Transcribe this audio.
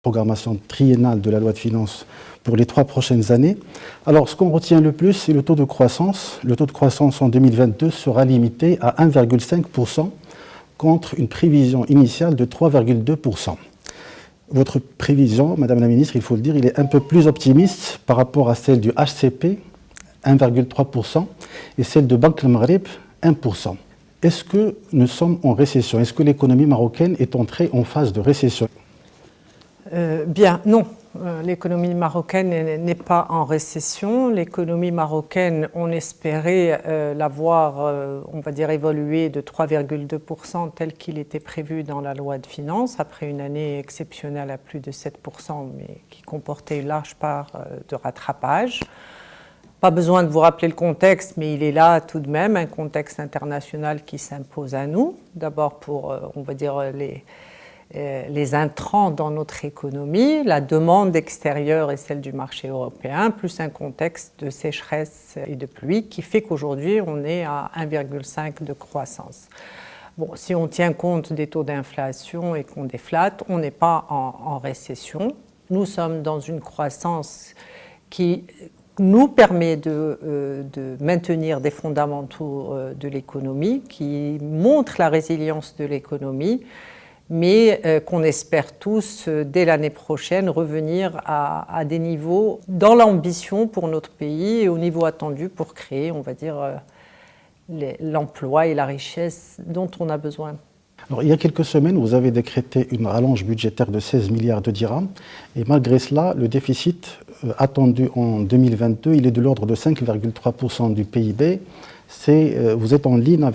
programmation triennale de la loi de finances pour les 3 prochaines années. Alors, ce qu'on retient le plus, c'est le taux de croissance. Le taux de croissance en 2022 sera limité à 1,5% contre une prévision initiale de 3,2%. Votre prévision, Madame la Ministre, il faut le dire, il est un peu plus optimiste par rapport à celle du HCP, 1,3%, et celle de Banque al Maghreb, 1%. Est-ce que nous sommes en récession? Est-ce que l'économie marocaine est entrée en phase de récession? Bien, non. L'économie marocaine n'est pas en récession. L'économie marocaine, on espérait la voir, on va dire, évoluer de 3,2% tel qu'il était prévu dans la loi de finances, après une année exceptionnelle à plus de 7%, mais qui comportait une large part de rattrapage. Pas besoin de vous rappeler le contexte, mais il est là tout de même, un contexte international qui s'impose à nous. D'abord pour, on va dire, les intrants dans notre économie, la demande extérieure et celle du marché européen, plus un contexte de sécheresse et de pluie qui fait qu'aujourd'hui on est à 1,5 de croissance. Bon, si on tient compte des taux d'inflation et qu'on déflate, on n'est pas en récession. Nous sommes dans une croissance qui nous permet de maintenir des fondamentaux de l'économie, qui montre la résilience de l'économie, mais qu'on espère tous, dès l'année prochaine, revenir à des niveaux dans l'ambition pour notre pays et au niveau attendu pour créer, on va dire, l'emploi et la richesse dont on a besoin. Alors, il y a quelques semaines, vous avez décrété une rallonge budgétaire de 16 milliards de dirhams, et malgré cela, le déficit attendu en 2022, il est de l'ordre de 5,3% du PIB. Vous êtes en ligne avec